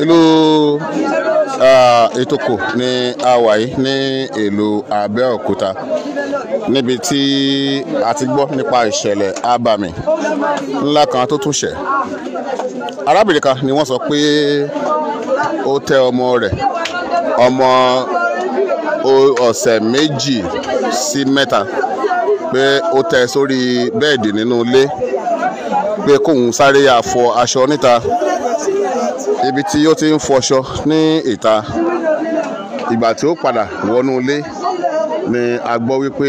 ìlú Ìtòkò ní àwàyí ní ìlú Abẹ́òkúta níbi tí a ti gbọ́ nípa ìṣẹ̀lẹ̀ abàmì ńlá kan tó tún ṣẹ̀. Arábìnrin kan ni wọ́n sọ pé ó tẹ ọmọ rẹ̀, ọmọ ọ̀sẹ̀ 2 sí 3, pé ó tẹ sórí bẹ́ẹ̀dì nínú ilé pé kóun sáré fọ aṣọ níta. Ibi tí ó ti ń fọṣọ ní ìta, ìgbà tí ó padà wọnú ilé ni a gbọ́ wípé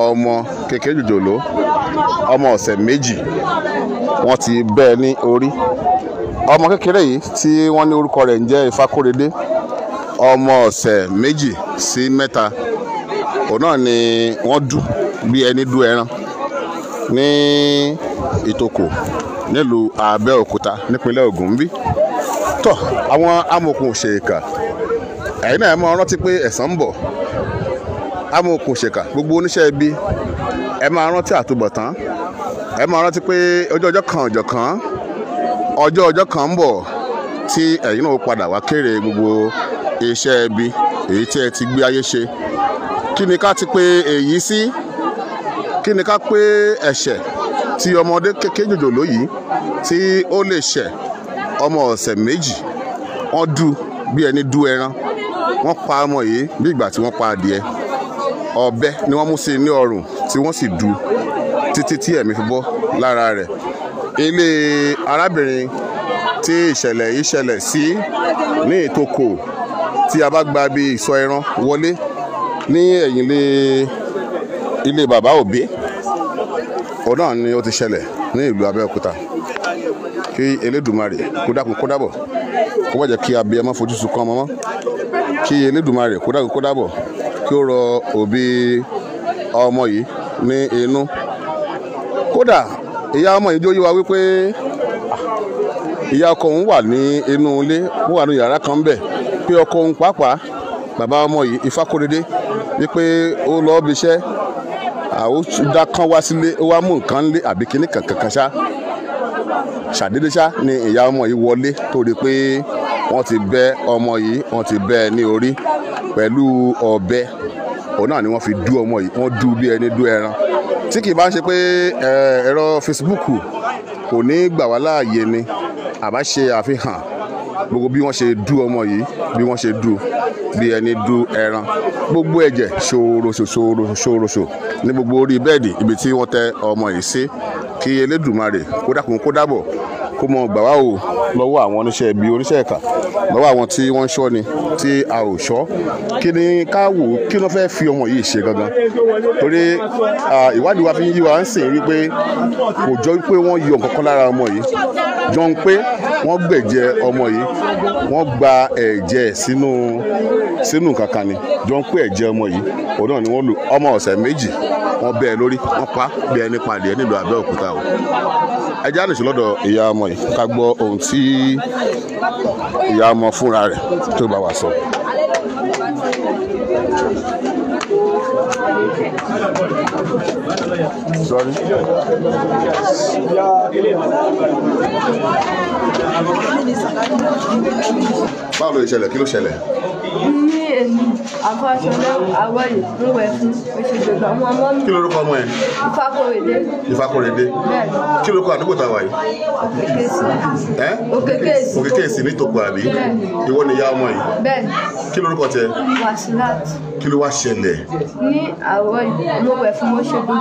ọmọ kékeré jòjòló, ọmọ ọ̀sẹ̀ 2, wọ́n ti bẹ́ ní orí. Ọmọ kékeré yìí tí wọ́n ní orúkọ rẹ̀ ń jẹ́ Ifákóredé, ọmọ ọ̀sẹ̀ 2 sí 3, òun náà ni wọ́n dú bí ẹni dú ẹran ní Ìtòkò nílùú Abẹ́òkúta nípínlẹ̀ Ògùn bí. Tọ́ àwọn amòòkùn òṣèkà, ẹ̀yin náà ẹ máa rántí pé ẹ̀san ń bọ̀. Amòòkùn òṣèkà, gbogbo oníṣẹ́ ibi, ẹ máa rántí àtúbọ̀tán. Ẹ máa rántí pé ọjọ́ kan ń bọ̀ tí ẹ̀yin náà ó padà wá kéré gbogbo iṣẹ́ ibi èyí tí ẹ ti gbé ayé ṣe. Kí ni ká ti pé èyí sí? Kí ni ká pé ẹ̀ṣẹ̀ tí ọmọdé kékeré jòjòló yìí tí ó lè ṣẹ̀? Ọmọ ọ̀sẹ̀ 2, wọ́n dú bí ẹni dú ẹran. Wọ́n pa ọmọ yìí bí ìgbà tí wọ́n pa adìẹ. Ọ̀bẹ ni wọ́n mú sí ní ọrùn tí wọ́n sì dú títí tí ẹ̀mí fi bọ́ lára rẹ̀. Ilé arábìnrin tí ìṣẹ̀lẹ̀ yìí ṣẹlẹ̀ sí ní Ìtòkò, tí a bá gba bí ìsọ̀ ẹran wọlé ní ẹ̀yìn ilé bàbá Òbí, òun náà ni ó ti ṣẹlẹ̀ ní ìlú Abẹ́òkúta. Kí Elédùmarè kó dákun kó dábọ̀, kó má jẹ́ kí abiyamọ fojú sunkún ọmọ mọ́. Kí Elédùmarè kó dákun kó dábọ̀, kí ó rọ òbí ọmọ yìí ní inú. Kódà ìyá ọmọ yìí jó yé wa wípé ìyá ọkọ òun wà ní inú ilé, ó wà ní yàrá kan bẹ̀, pé ọkọ òun pàápàá, bàbá ọmọ yìí Ifákóredé, wípé ó lọ bí iṣẹ́, àwọn dákan wá sílé, ó wá mú nǹkan lé àbí kíní kankan ṣá. Ṣàdédé ṣá ni ìyá ọmọ yìí wọlé torí pé wọ́n ti bẹ́ ọmọ yìí, wọ́n ti bẹ́ ní orí pẹ̀lú ọ̀bẹ. Òun náà ni wọ́n fi dú ọmọ yìí, wọ́n dú bí ẹni dú ẹran. Tí kì í bá ń ṣe pé ẹ̀rọ Facebook kò ní gbà wá láàyè ni àbá ṣe àfihàn gbogbo bí wọ́n ṣe dú ọmọ yìí, bí wọ́n ṣe dú bí ẹni dú ẹran. Gbogbo ẹ̀jẹ̀ ṣòroṣò ní gbogbo orí bẹ́ẹ̀dì ibi tí wọ́n tẹ ọmọ yìí sí. Kí Elédùmarè kó dákun kó dábọ̀, kó mọ gbà wá o lọ́wọ́ àwọn oníṣẹ́ ibi, oníṣẹ́ ìkà, lọ́wọ́ àwọn tí wọ́n ń ṣọ́ ni tí a ò ṣọ́. Kí ni ká wò, kí ló fẹ́ fi ọmọ yìí ṣe gangan? Torí ìwádìí wa fi ń yí wa ń sìn wípé kò jọ wípé wọ́n yọ nǹkan kan lára ọmọ yìí, jọ ń pé wọ́n gbẹ̀jẹ̀ ọmọ yìí, wọ́n gba ẹ̀jẹ̀ sínú kankan ni, jọ ń pé ẹ̀jẹ̀ ọmọ yìí òun náà ni wọ́n lò. Ọmọ ọ̀sẹ̀ 2, wọ́n bẹ́ ẹ lórí, wọ́n pa bí ẹni padì ẹ nílùú Abẹ́òkúta o. Ẹ já nìṣó lọ́dọ̀ ìyá ọmọ yìí ká gbọ́ ohun tí ìyá ọmọ fúnra rẹ̀ tó bá wa sọ. Sorry. Báwo ló ṣẹlẹ̀? Kí ló ṣẹlẹ̀? Ní èmi àfọ̀ṣọ́lẹ̀ àwọ̀yè ló wẹ̀ fún òṣèjọba ọmọ mi. Kí lorúkọ ọmọ yẹn? Ifákóredé. Ifákóredé. Bẹ́ẹ̀ni. Kí lorúkọ àdúgbò tá a wà yìí? Òkèkèsì. Òkèkèsì ní Ìtòkò àbí? Bẹ́ẹ̀ni. Ìwọ ni ìyá ọmọ yìí? Bẹ́ẹ̀ni. Kí lorúkọ tiẹ̀? Wàsílát. Kí ló wá ṣẹlẹ̀? Ní àwọ̀yè ló wẹ̀ fún òṣèjọba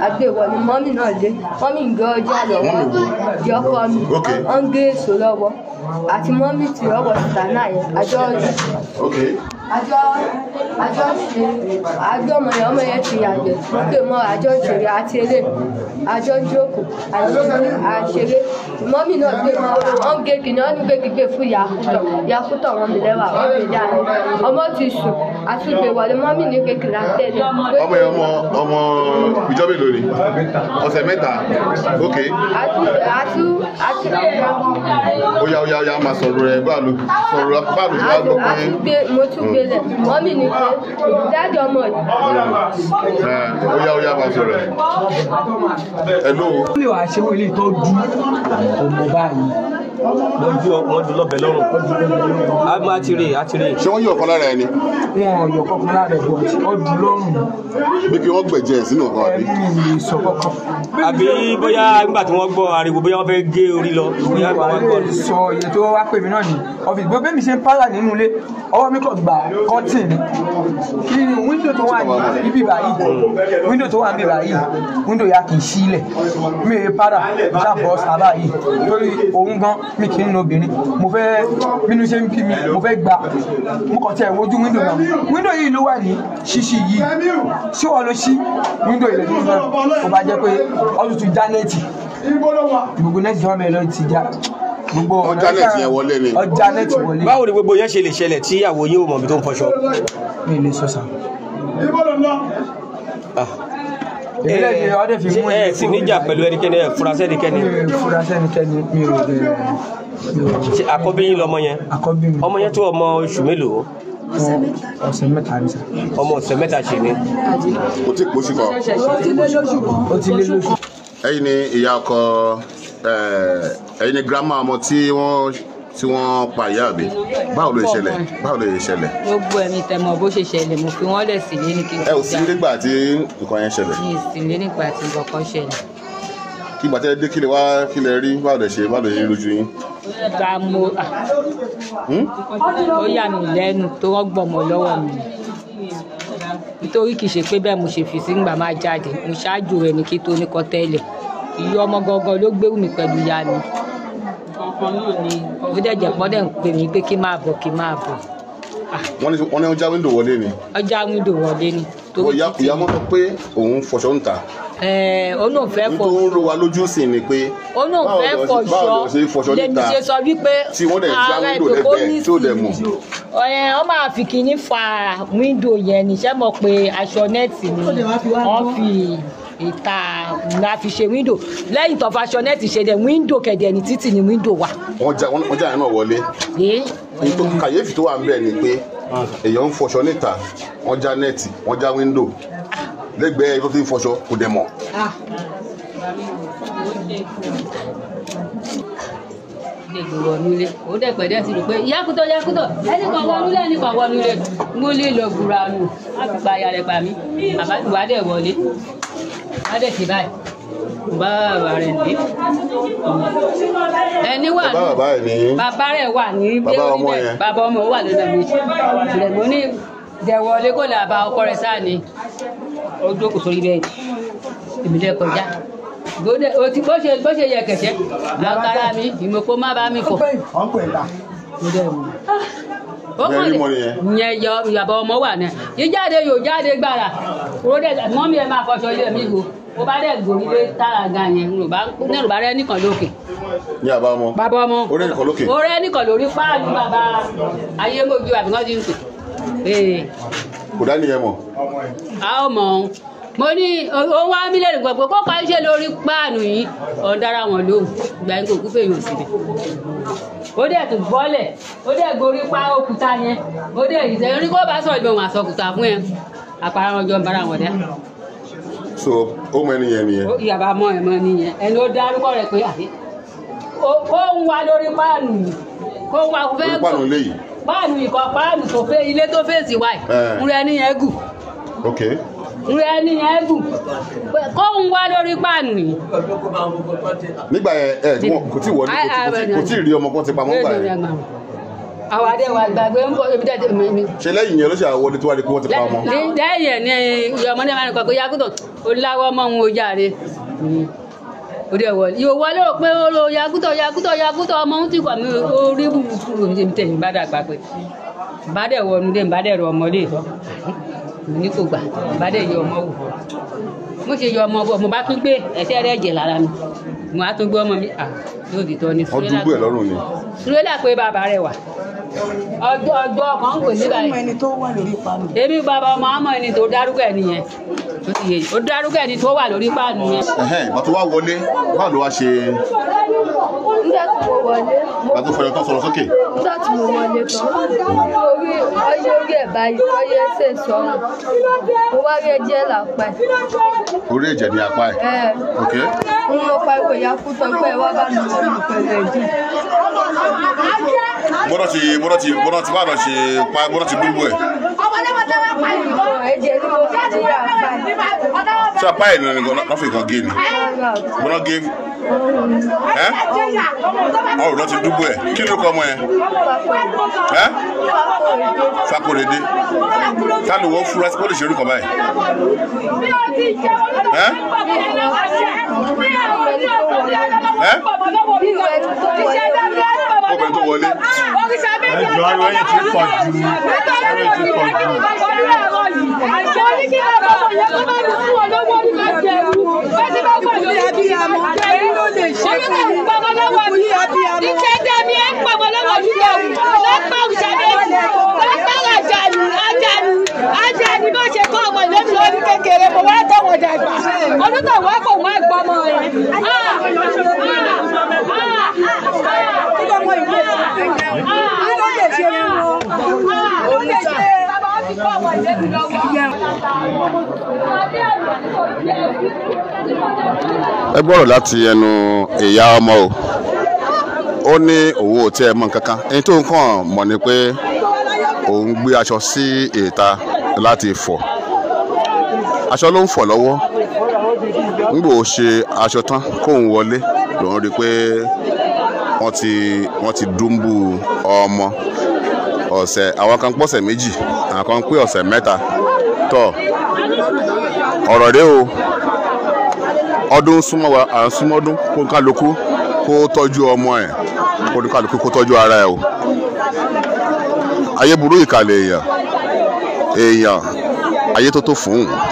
àgbéwọ̀ ni mọ́mì náà dé. Mọ́mì ń gé ọjà lọ́wọ́. Yọkọ mi. Ó ń gé èso lọ́wọ́. Àti mọ́mì tí ọwọ́ síta náà yẹn àjọ ọmọ yẹn ti yàgbẹ́ pé mọ́ àjọ ìṣeré àti eré àjọ jókòó àṣeré. Mọ́mì náà gbé mọ́ ọ́n gé kìnìún ọ́n gbé gbígbé fún yakútọ̀ wọn mi lẹ́wà wọ́n gbé dání. Ọmọ ti sùn àtúgbè wọlé mọ́mì ní kékeré àtẹ̀lé. Ọmọ yẹn ọmọ ìjọ mélòó ni? Ọ̀sẹ̀ 3. Ok. Ó yá máa sọ̀rọ̀ rẹ̀ báàlù sọ̀rọ̀ báàlù tí wàá gbọ́ pé. Mo tún gbélé mọ́mì ní pé dáàdì ọmọ yìí. Ó yá máa sọ̀rọ̀. Hello. Ó lè wá ṣe wọlé tó dú ọmọ báyìí wọ́n dún lọ́bẹ̀ lọ́rùn. A máa ti rí i. ṣé wọ́n yọ ọ̀kan lára ẹni. wọn yọ kọkàn lára ẹ̀ bọ̀ ọ́ dùn lọ́rùn. bí kí wọ́n gbẹ̀jẹ̀ sínú ọ̀kan àbí. ẹ̀mí sọ kọ́kọ́. Àbí bóyá nígbà tí wọ́n gbọ́ ariwo bóyá wọ́n fẹ́ gé orí lọ. Bóyá wọ́n gbọ́ wàá sọ iye tó wá pè mí náà ní ọ́fíìsì bó bẹ́ẹ̀ mi ṣe ń pààlà nínú ilé ọwọ́ mi kò gbà kọ́tìn ni kí ni wíńdò tó wà ní ibi báyìí wíńdò tó wà ní báyìí wíńdò ya kì í sílẹ̀ mi ò pààlà ṣàbọ̀ sábà yìí lórí òun gan mi kì í nu obìnrin mo fẹ́ bínú ṣe ń bí mi mo fẹ́ gbà mo kàn tiẹ̀ wojú wíńdò náà wíńdò yìí ló wà ní ṣíṣí yìí ṣé wọ́n ló ṣí wíńdò yìí lẹ́nu náà kó bá jẹ́ pé ọdún tún já nẹ́ẹ̀tì gbogbo nẹ́ẹ̀tì tí wọ́n mẹ́rin lọ́ọ́ ti já gbogbo ọjà nẹ́ẹ̀tì yẹn wọlé ni. ọjà nẹ́ẹ̀tì wọlé. báwo ni gbogbo yẹn ṣe lè ṣẹlẹ̀ tí ìyàwó yóò mọ̀ bí tó ń fọṣọ? mi lè sọ sá. ẹ sì níjà pẹ̀lú ẹnikẹ́ni ẹ fura sẹ́nikẹ́ni. mi ò fura sẹ́nikẹ́ni mi ò dẹ̀. Àkọ́bí yín lọmọ yẹn? Àkọ́bí mi. Ọmọ yẹn tó ọmọ oṣù mélòó? Ọ̀sẹ̀ mẹ́ta ni sá. Ọmọ ọ̀sẹ̀ mẹ́ta ṣì ni. kò tí ì pósí kan. ó ti lé lóṣù. ẹ̀yin ni ìyá ọkọ ẹ̀yin ni girama ọmọ tí wọ́n pa ìyá àbí báwo ló ṣẹlẹ̀ gbogbo ẹ̀mí tẹ̀mọ̀ bó ṣe ṣẹlẹ̀ mo fi wọ́n lẹ̀ sílé ní kí n ẹ ò sí nígbà tí nǹkan yẹn ṣẹlẹ̀. mi sílé nígbà tí nǹkan kan ṣẹlẹ̀. kí ìgbà tẹ́lẹ̀ dé kí lè rí báwo lè ṣe lójú yín. gba mo ó yà mí lẹ́nu tó wọ́n gbọ́mọ lọ́wọ́ mi nítorí kì í ṣe pé bẹ́ẹ̀ mo ṣe fi sí ńgbà máa jáde mo ṣáájú rẹ̀ ní kí tó ní kọ́ tẹ́lẹ̀ ìyá ọmọ gangan ló gbérù mi pẹ̀lú ìyá mi ó dẹ̀ jẹ́ pọ́n dẹ̀ ń pè mí pé kí máa bọ̀. wọ́n ní ọjà wíńdò wọlé ni. ọjà wíńdò wọlé ni. ìyá mọ́ sọ pé òun fọṣọ ń ta. ó náà fẹ́ fọ. nítorí ó ro wa lójú sí ni pé. ó náà fẹ́ fọṣọ lẹ́nu ṣe sọ wípé ààrẹ ìdòkó ní sí wọ́n máa fi kinní fa wíńdò yẹn níṣẹ́ mọ̀ pé aṣọ nẹ́ẹ̀tì ni wọ́n fi ìta la fi ṣe wíńdò lẹ́yìn tó fa aṣọ nẹ́ẹ̀tì ṣe dẹ̀ wíńdò kẹ̀dẹ̀ ní títì ní wíńdò wà. wọ́n já yẹn náà wọlé. nítorí kàyéfì tó wà ń bẹ̀ ni pé èèyàn ń fọṣọ níta wọ́n já nẹ́ẹ̀tì wọ́n já wíńdò lẹ́gbẹ̀ẹ́ ibi tó ti ń fọṣọ kò dẹ̀ mọ̀. gbègbè wọnúlé ó dẹ̀ pẹ̀lẹ́ sí rò pé yakutọ ẹnìkan wọnúlé ẹnìkan wọnúlé múlé lọ gbúra nù má fi pa aya rẹ̀ pa mí bàbá tí wàá dẹ̀ wọlé wàá dẹ̀ sí báyìí bàbá rẹ̀ ní. ẹni wà ní bàbá rẹ̀ wà ní bí ó ní bẹ́ẹ̀ bàbá ọmọ wà lọ́dọ̀ mi rẹ̀ mo ní dẹ̀wọlé kó lè bá ọkọ rẹ̀ sáà ní ó jókòó sórí bẹ́ẹ̀ èmi lẹ́ kọjá bó ṣe yẹ kẹ̀kẹ́ àkàrà mi ìmọ̀kó má bá mi fọ̀. ó kàn lè yẹn ìyàbọ̀ ọmọ wà náà jíjáde yóò jáde gbàrà mọ́mí ẹ máa fọṣọ ilé mi wò ó bá dẹ̀ gòrí lé tára gan yẹn nínú bá rẹ nìkan lókè. ní àbá ọmọ bàbá ọmọ orí nìkan lókè. orí nìkan lórí páàlú bàbá ayémojú àbí wọ́n ti ń pè. kò dá nìyẹn mọ̀. a ó mọ̀ ọ́n mo ní owó wá mílíọ̀nù gbọ̀gbọ̀ kó kọ́ iṣẹ́ lórí páànù yìí ọ̀dára wọn lóhùn ìgbà yín kò kú fèyàn síbẹ̀. ó dẹ̀ tún bọ́lẹ̀ ó dẹ̀ gorí pa òkúta yẹn ó dẹ̀ ìṣẹ́ orí kó bá sọ̀rọ̀ ìbọn àsọkùtà fún ẹ àpárá wọn jọ ń bára wọn dá. so ó mọ ẹni yẹn nìyẹn. ìyàbá mọ ẹ mọ nìyẹn ẹni ó dárúkọ rẹ pé àbí ó ń wá lórí páànù yìí kó ń wá fẹ́ gùn páànù léyìí. páànù ìkọ páànù tó fẹ́ ilé tó fèsì wáì ń rẹ níyẹn gùn. okay rẹ ní ẹgùn kó ń wá lórí páànù yìí. nígbà yẹn kò tí wọlé kò tí rí ọmọ kan ti pamọ́ gbà yẹn. àwọn adé wa gbàgbé ń bọ ebi dẹ́tẹ̀ mi. ṣe lẹ́yìn yẹn ló ṣe àwọn ọdẹ tó wá di pé wọ́n ti pa ọmọ. lẹ́yìn ẹ̀ ní ọmọdé máa ń kọ́ pé yakutọ̀ oláwọ́ ọmọ òun ò jáde ó dẹ̀ wọlé yóò wọlé ò pé ó lo yakutọ̀ ọmọ òun ti wà mí orí burúkú tẹ̀mí bá dàgbà pé bá dẹ̀ wọnú dé bá dẹ̀ rọ ọmọdé ìtọ́ ní kò gbà bá dẹ̀ yọ ọmọ wò mo ṣe yọ ọmọ bọ̀ mo bá tún gbé ẹsẹ̀ rẹ̀ jẹ̀ lára mi mo á tún gbé ọmọ mi yóò di tọ́ ni sùrẹ́là pé bàbá rẹ̀ wà ọjọ́ kan kò sí báyìí èmi bàbá ọmọ ọmọ ẹni tó dárúkọ ẹ nìyẹn ó dárúkọ ẹni tó wà lórí páànù yẹn. ìgbà tó wá wọlé báwo ló wá ṣe. nígbà tí mo wọlé mo tó fọyọ́ tán sọ̀rọ̀ sókè. nígbà tí mo wọlé tán orí ẹ̀ báyìí ọyẹ ẹsẹ̀ sọ̀rọ̀ mo wá rí ẹ̀jẹ̀ lápá ẹ̀. Orí ẹ̀jẹ̀ ní apá ẹ̀. Ok. N mo pariwo ìyá kú tán pé ẹ wá bá mi wọ́n mi pẹ̀lú ẹ̀jẹ̀. Bọ́dọ̀ ti bá lọ ṣe pa bọ́dọ̀ ti dúró ẹ̀. Ẹ̀jẹ̀ ni mo fi jí apá ẹ̀. Ṣé apá ẹ̀ nìyẹn lọ́ fi kan gé ni? Bọ́dọ̀ gé ọ̀rọ̀ lọ́ ti dúró ẹ̀. Kí ló kọ́ ọmọ ẹ̀? Fakorede. Ká ló wọ́n fúra sí bó lè ṣe orúkọ báyìí? Obìnrin tó wọlé. Ẹjọ́ ariwo yìí ti pọ̀ jù. Kékeré mo wá tọwọ́ dàgbà ọdún tó wá kò wá gbọmọ rẹ. Ẹ gbọ́rọ̀ láti ẹnu ìyá ọmọ o. Ó ní òwò tí ẹ mọ̀ kankan. Ẹni tó ń kàn mọ̀ ni pé òun gbé aṣọ sí ìta láti fọ̀. Aṣọ ló ń fọ̀ lọ́wọ́. Nígbà ó ṣe aṣọ tán kóun wọlé lòun rí pé wọ́n ti dúnbù ọmọ ọ̀sẹ̀ àwọn kan pọ̀sẹ̀ méjì àwọn kan pé ọ̀sẹ̀ mẹ́ta tọ̀ ọ̀rọ̀ rẹ o ọdún súnmọ́ wa à ń súnmọ́ ọdún kó kálukú kó tọ́jú ọmọ ẹ̀ kó kálukú kó tọ́jú ara ẹ̀ o ayé burú ìkàlẹ̀ èèyàn ayé tó tó fún un.